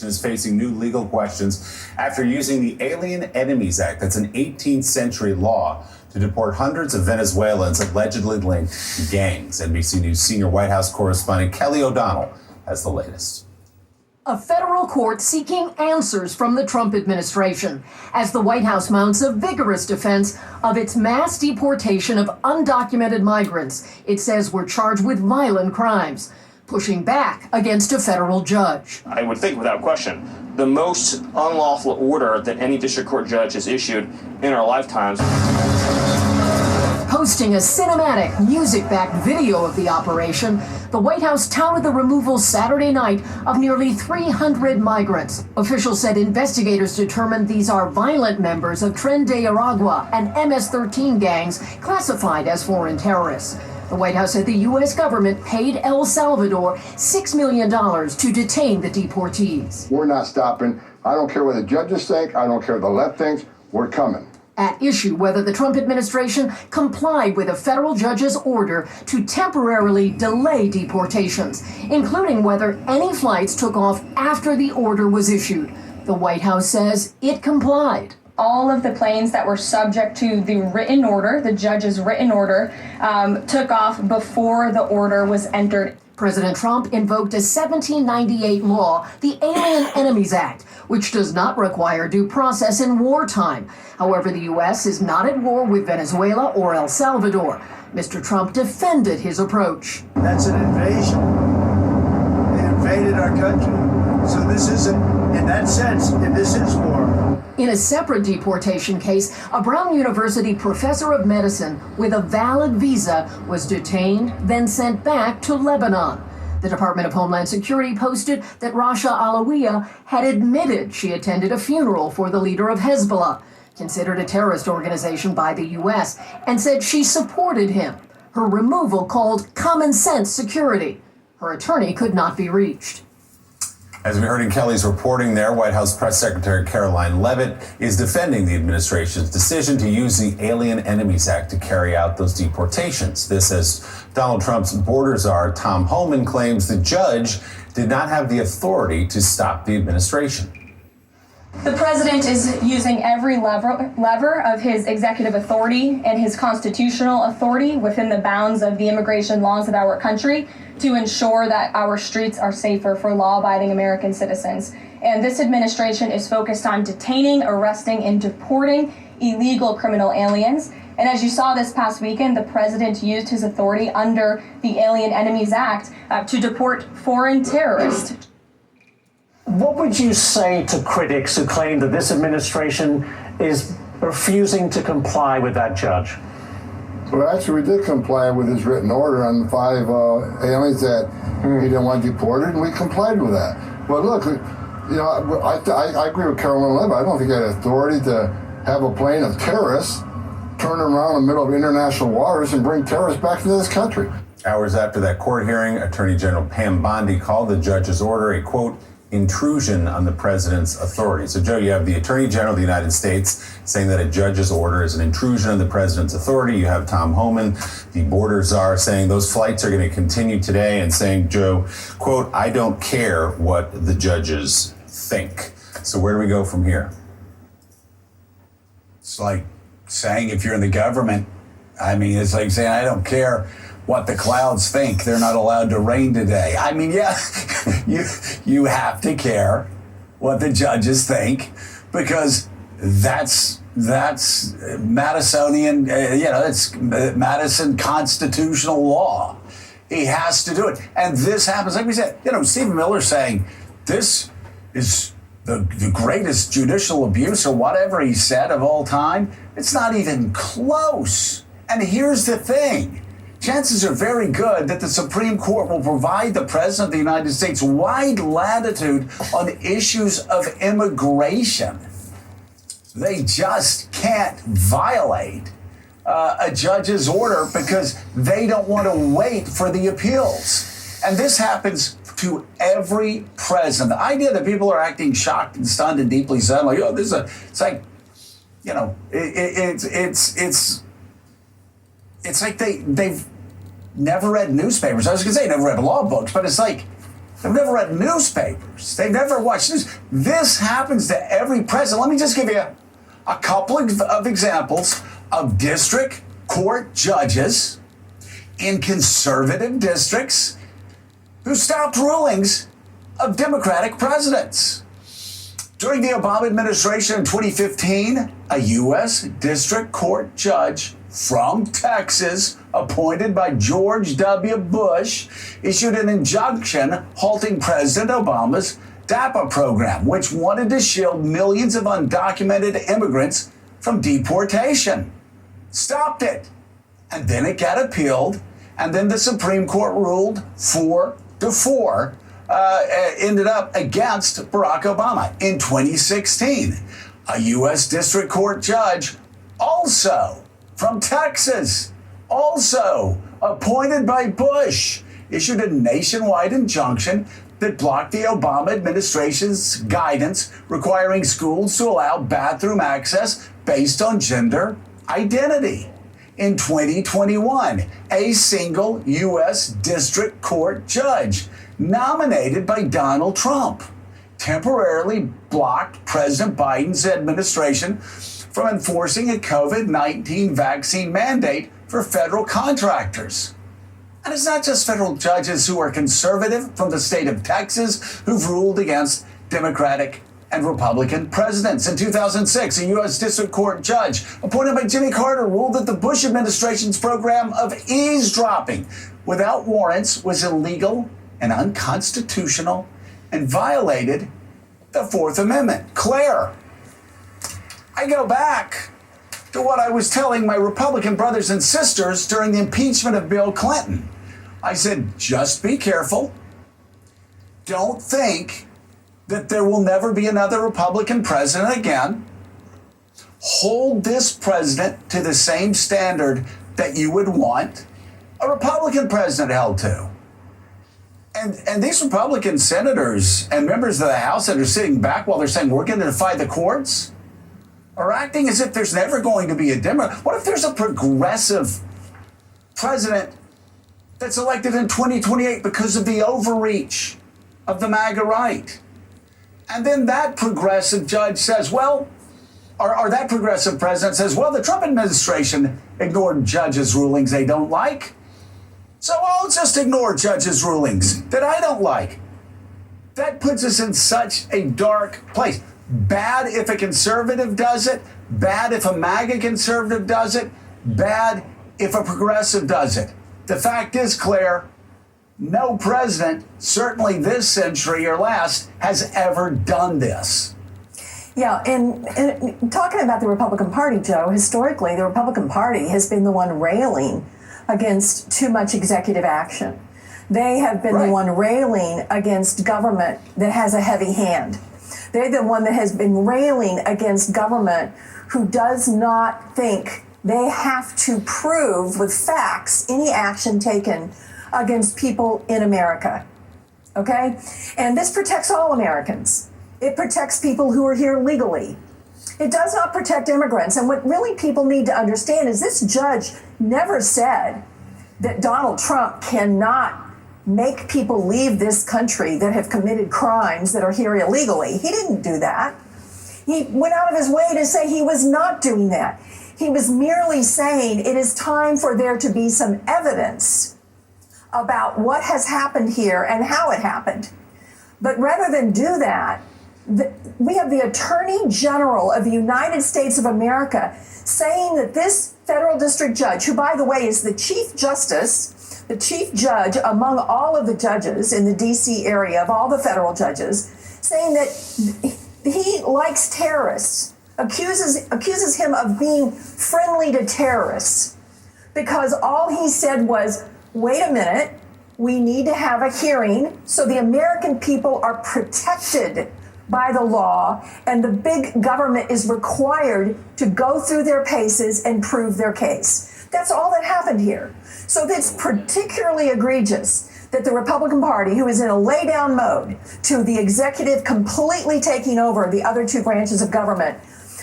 Is facing new legal questions after using the Alien Enemies Act, that's an 18th century law, to deport hundreds of Venezuelans allegedly linked to gangs. NBC News senior White House correspondent Kelly O'Donnell has the latest. A federal court seeking answers from the Trump administration as the White House mounts a vigorous defense of its mass deportation of undocumented migrants it says were charged with violent crimes, pushing back against a federal judge. I would think without question, the most unlawful order that any district court judge has issued in our lifetimes. Posting a cinematic, music-backed video of the operation, the White House touted the removal Saturday night of nearly 300 migrants. Officials said investigators determined these are violent members of Tren de Aragua and MS-13 gangs classified as foreign terrorists. The White House said the U.S. government paid El Salvador $6 million to detain the deportees. We're not stopping. I don't care what the judges think. I don't care what the left thinks. We're coming. At issue whether the Trump administration complied with a federal judge's order to temporarily delay deportations, including whether any flights took off after the order was issued. The White House says it complied. All of the planes that were subject to the written order, the judge's written order, took off before the order was entered. President Trump invoked a 1798 law, the Alien Enemies Act, which does not require due process in wartime. However, the U.S. is not at war with Venezuela or El Salvador. Mr. Trump defended his approach. That's an invasion. They invaded our country. So this isn't, in that sense, this is war. In a separate deportation case, a Brown University professor of medicine with a valid visa was detained, then sent back to Lebanon. The Department of Homeland Security posted that Rasha Alawiya had admitted she attended a funeral for the leader of Hezbollah, considered a terrorist organization by the U.S., and said she supported him. Her removal called common sense security. Her attorney could not be reached. As we heard in Kelly's reporting there, White House Press Secretary Caroline Leavitt is defending the administration's decision to use the Alien Enemies Act to carry out those deportations. This as Donald Trump's border czar, Tom Homan, claims the judge did not have the authority to stop the administration. The president is using every lever of his executive authority and his constitutional authority within the bounds of the immigration laws of our country to ensure that our streets are safer for law-abiding American citizens. And this administration is focused on detaining, arresting, and deporting illegal criminal aliens. And as you saw this past weekend, the president used his authority under the Alien Enemies Act to deport foreign terrorists. What would you say to critics who claim that this administration is refusing to comply with that judge? Well, actually, we did comply with his written order on the 5 aliens that he didn't want deported, and we complied with that. But look, you know, I agree with Caroline Leavitt. I don't think he had authority to have a plane of terrorists turn around in the middle of international waters and bring terrorists back into this country. Hours after that court hearing, Attorney General Pam Bondi called the judge's order a, quote, intrusion on the president's authority. So, Joe, you have the Attorney General of the United States saying that a judge's order is an intrusion on the president's authority. You have Tom Homan, the border czar, saying those flights are going to continue today and saying, Joe, quote, I don't care what the judges think. So where do we go from here? It's like saying if you're in the government, I mean, it's like saying I don't care what the clouds think. They're not allowed to rain today. I mean, yeah, you have to care what the judges think because that's Madisonian, it's Madison constitutional law. He has to do it. And this happens, like we said, Stephen Miller saying this is the greatest judicial abuse or whatever he said of all time. It's not even close. And here's the thing. Chances are very good that the Supreme Court will provide the President of the United States wide latitude on issues of immigration. They just can't violate a judge's order because they don't want to wait for the appeals. And this happens to every president. The idea that people are acting shocked and stunned and deeply sad, like, oh, this is it's like, it's like they've never read newspapers. I was going to say never read law books, but it's like They've never read newspapers. They've never watched news. This happens to every president. Let me just give you a couple of examples of district court judges in conservative districts who stopped rulings of Democratic presidents. During the Obama administration in 2015, a U.S. District Court judge from Texas, appointed by George W. Bush, issued an injunction halting President Obama's DAPA program, which wanted to shield millions of undocumented immigrants from deportation. Stopped it. And then it got appealed, and then the Supreme Court ruled 4-4. Ended up against Barack Obama. In 2016, a U.S. District Court judge, also from Texas, also appointed by Bush, issued a nationwide injunction that blocked the Obama administration's guidance requiring schools to allow bathroom access based on gender identity. In 2021, a single U.S. District Court judge nominated by Donald Trump temporarily blocked President Biden's administration from enforcing a COVID-19 vaccine mandate for federal contractors. And it's not just federal judges who are conservative from the state of Texas who've ruled against Democratic and Republican presidents. In 2006, a U.S. District Court judge appointed by Jimmy Carter ruled that the Bush administration's program of eavesdropping without warrants was illegal and unconstitutional and violated the Fourth Amendment. Claire, I go back to what I was telling my Republican brothers and sisters during the impeachment of Bill Clinton. I said, just be careful. Don't think that there will never be another Republican president again. Hold this president to the same standard that you would want a Republican president held to. And these Republican senators and members of the House that are sitting back while they're saying we're going to defy the courts are acting as if there's never going to be a Democrat. What if there's a progressive president that's elected in 2028 because of the overreach of the MAGA right? And then that progressive judge says, well, or that progressive president says, well, the Trump administration ignored judges' rulings they don't like. So I'll just ignore judges' rulings that I don't like. That puts us in such a dark place. Bad if a conservative does it. Bad if a MAGA conservative does it. Bad if a progressive does it. The fact is, Claire, no president, certainly this century or last, has ever done this. Yeah, and talking about the Republican Party, Joe, historically, the Republican Party has been the one railing against too much executive action. They have been the one railing against government that has a heavy hand. They're the one that has been railing against government who does not think they have to prove with facts any action taken against people in America. Okay? And this protects all Americans. It protects people who are here legally. It does not protect immigrants. And what really people need to understand is this judge never said that Donald Trump cannot make people leave this country that have committed crimes that are here illegally. He didn't do that. He went out of his way to say he was not doing that. He was merely saying it is time for there to be some evidence about what has happened here and how it happened. But rather than do that, we have the Attorney General of the United States of America saying that this federal district judge, who, by the way, is the Chief Justice, the Chief Judge among all of the judges in the D.C. area of all the federal judges, saying that he likes terrorists, accuses him of being friendly to terrorists, because all he said was, wait a minute, we need to have a hearing so the American people are protected by the law, and the big government is required to go through their paces and prove their case. That's all that happened here. So that's particularly egregious that the Republican Party, who is in a lay-down mode to the executive completely taking over the other two branches of government,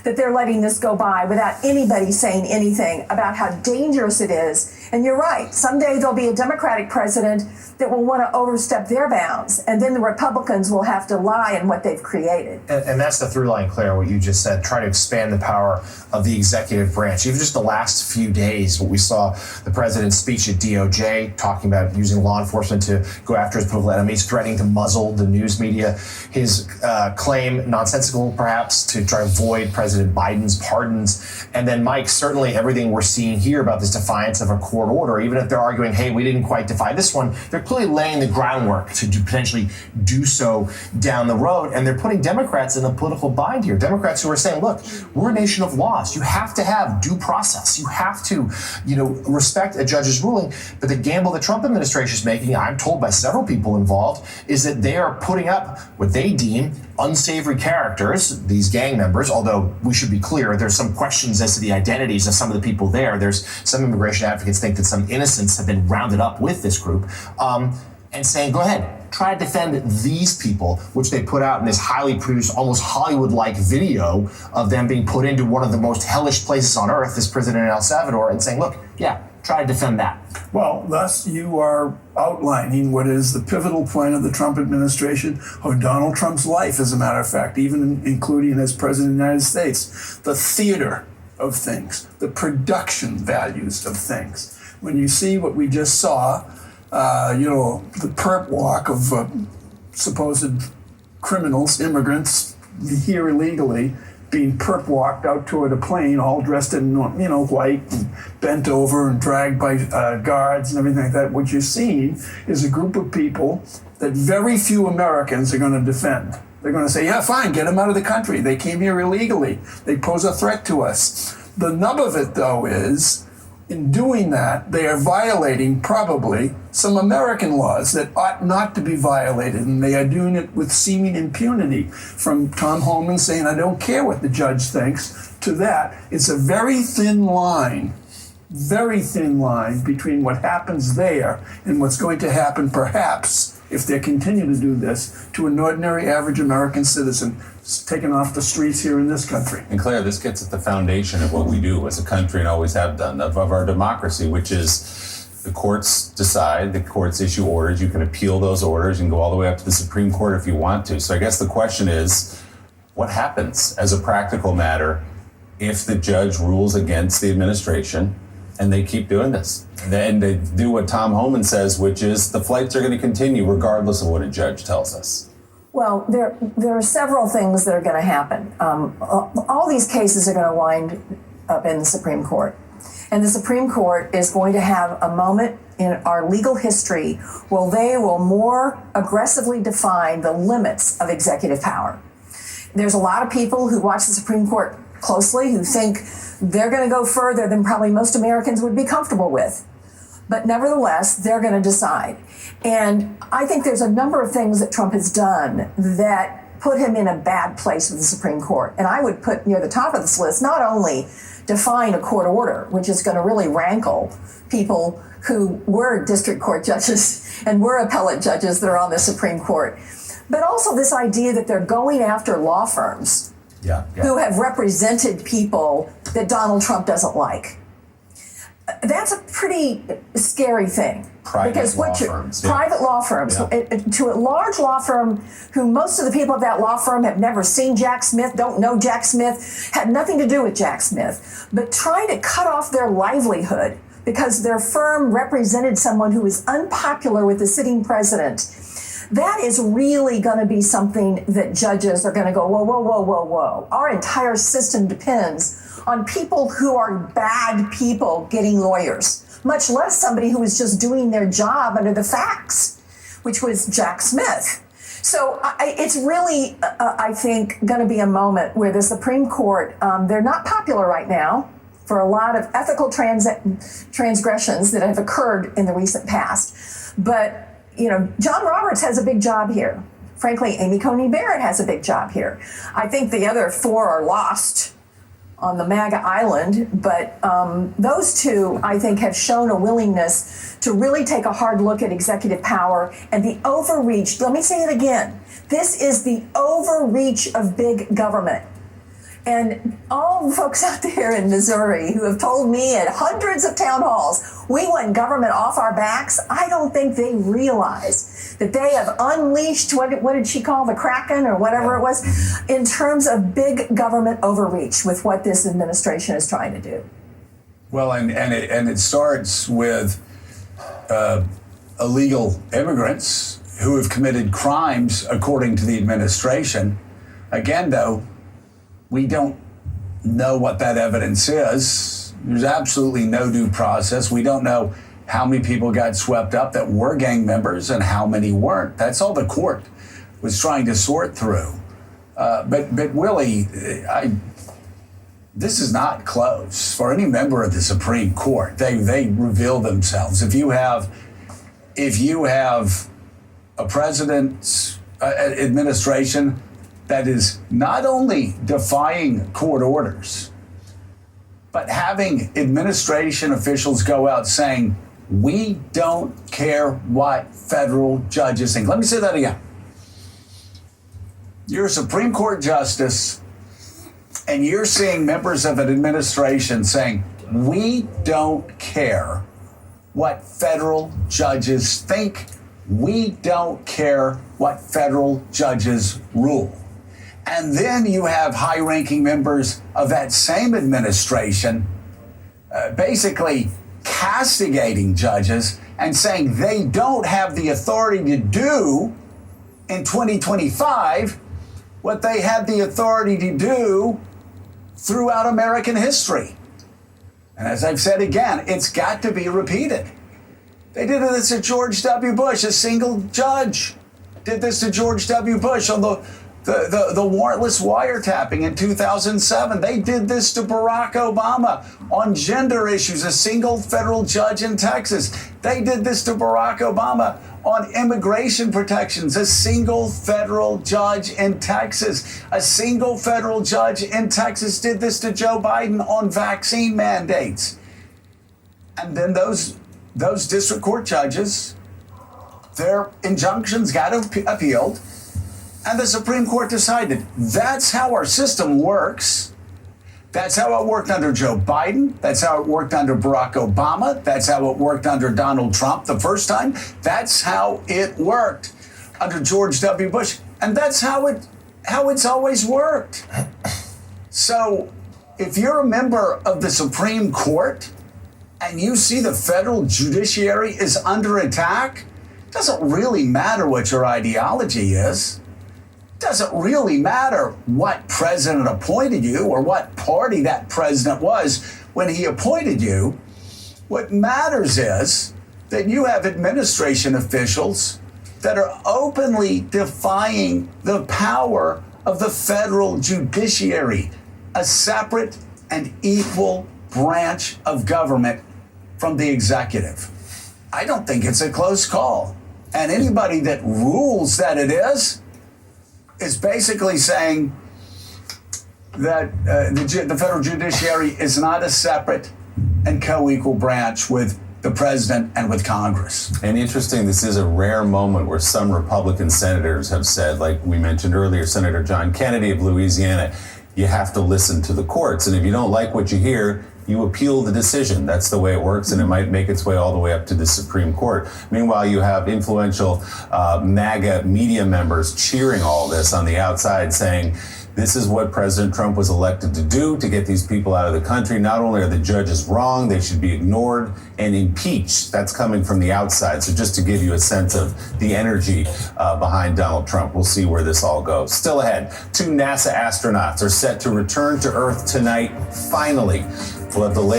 that they're letting this go by without anybody saying anything about how dangerous it is. And you're right, someday there'll be a Democratic president that will want to overstep their bounds, and then the Republicans will have to lie in what they've created. And that's the through line, Claire, what you just said, try to expand the power of the executive branch. Even just the last few days, what we saw, the president's speech at DOJ, talking about using law enforcement to go after his political enemies, threatening to muzzle the news media, his claim, nonsensical perhaps, to try to avoid President Biden's pardons. And then, Mike, certainly everything we're seeing here about this defiance of a court order, even if they're arguing, hey, we didn't quite defy this one, they're clearly laying the groundwork to potentially do so down the road. And they're putting Democrats in a political bind here. Democrats who are saying, look, we're a nation of laws. You have to have due process. You have to, respect a judge's ruling. But the gamble the Trump administration is making, I'm told by several people involved, is that they are putting up what they deem unsavory characters, these gang members, although we should be clear, there's some questions as to the identities of some of the people there. There's some immigration advocates think that some innocents have been rounded up with this group, and saying, go ahead, try to defend these people, which they put out in this highly produced, almost Hollywood-like video of them being put into one of the most hellish places on earth, this prison in El Salvador, and saying, look, yeah, try to defend that. Well, thus you are outlining what is the pivotal point of the Trump administration, of Donald Trump's life, as a matter of fact, even including as president of the United States, the theater of things, the production values of things. When you see what we just saw, the perp walk of supposed criminals, immigrants here illegally, being perp walked out toward a plane, all dressed in white, and bent over and dragged by guards and everything like that. What you're seeing is a group of people that very few Americans are going to defend. They're going to say, yeah, fine, get them out of the country. They came here illegally. They pose a threat to us. The nub of it, though, is in doing that, they are violating probably some American laws that ought not to be violated, and they are doing it with seeming impunity. From Tom Homan saying, I don't care what the judge thinks, to that. It's a very thin line between what happens there and what's going to happen, perhaps, if they continue to do this, to an ordinary average American citizen taken off the streets here in this country. And Claire, this gets at the foundation of what we do as a country and always have done, of our democracy, which is the courts decide, the courts issue orders, you can appeal those orders and go all the way up to the Supreme Court if you want to. So I guess the question is, what happens as a practical matter if the judge rules against the administration and they keep doing this? And then they do what Tom Homan says, which is the flights are going to continue regardless of what a judge tells us. Well, there are several things that are going to happen. All these cases are going to wind up in the Supreme Court. And the Supreme Court is going to have a moment in our legal history where they will more aggressively define the limits of executive power. There's a lot of people who watch the Supreme Court closely who think they're going to go further than probably most Americans would be comfortable with. But nevertheless, they're going to decide. And I think there's a number of things that Trump has done that put him in a bad place with the Supreme Court. And I would put near the top of this list not only defying a court order, which is going to really rankle people who were district court judges and were appellate judges that are on the Supreme Court, but also this idea that they're going after law firms who have represented people that Donald Trump doesn't like. That's a pretty scary thing. Private law firms. Private law firms. To a large law firm who most of the people of that law firm have never seen Jack Smith, don't know Jack Smith, had nothing to do with Jack Smith, but trying to cut off their livelihood because their firm represented someone who was unpopular with the sitting president. That is really going to be something that judges are going to go, whoa, whoa, whoa, whoa, whoa. Our entire system depends on people who are bad people getting lawyers, much less somebody who was just doing their job under the facts, which was Jack Smith. So it's really, I think, going to be a moment where the Supreme Court, they're not popular right now for a lot of ethical transgressions that have occurred in the recent past. But John Roberts has a big job here. Frankly, Amy Coney Barrett has a big job here. I think the other four are lost on the MAGA island, but those two, I think, have shown a willingness to really take a hard look at executive power and the overreach. Let me say it again. This is the overreach of big government. And all the folks out there in Missouri who have told me at hundreds of town halls, we want government off our backs, I don't think they realize that they have unleashed, what did she call the Kraken or whatever it was, in terms of big government overreach with what this administration is trying to do. Well, and it starts with illegal immigrants who have committed crimes according to the administration. Again, though, we don't know what that evidence is. There's absolutely no due process. We don't know how many people got swept up that were gang members and how many weren't. That's all the court was trying to sort through. But Willie, this is not close for any member of the Supreme Court. They reveal themselves. If you have a president's administration that is not only defying court orders, but having administration officials go out saying, we don't care what federal judges think. Let me say that again. You're a Supreme Court justice, and you're seeing members of an administration saying, we don't care what federal judges think. We don't care what federal judges rule. And then you have high-ranking members of that same administration basically castigating judges and saying they don't have the authority to do in 2025 what they had the authority to do throughout American history. And as I've said again, it's got to be repeated. They did this to George W. Bush. A single judge did this to George W. Bush on the warrantless wiretapping in 2007. They did this to Barack Obama on gender issues, a single federal judge in Texas. They did this to Barack Obama on immigration protections, a single federal judge in Texas. A single federal judge in Texas did this to Joe Biden on vaccine mandates. And then those district court judges, their injunctions got appealed. And the Supreme Court decided that's how our system works. That's how it worked under Joe Biden. That's how it worked under Barack Obama. That's how it worked under Donald Trump the first time. That's how it worked under George W. Bush. And that's how it's always worked. So if you're a member of the Supreme Court and you see the federal judiciary is under attack, it doesn't really matter what your ideology is. Doesn't really matter what president appointed you or what party that president was when he appointed you. What matters is that you have administration officials that are openly defying the power of the federal judiciary, a separate and equal branch of government from the executive. I don't think it's a close call. And anybody that rules that it is basically saying that the federal judiciary is not a separate and co-equal branch with the president and with Congress. And interesting, this is a rare moment where some Republican senators have said, like we mentioned earlier, Senator John Kennedy of Louisiana, you have to listen to the courts. And if you don't like what you hear, you appeal the decision. That's the way it works, and it might make its way all the way up to the Supreme Court. Meanwhile, you have influential MAGA media members cheering all this on the outside, saying this is what President Trump was elected to do, to get these people out of the country. Not only are the judges wrong, they should be ignored and impeached. That's coming from the outside. So just to give you a sense of the energy behind Donald Trump, we'll see where this all goes. Still ahead, 2 NASA astronauts are set to return to Earth tonight, finally. We'll have the latest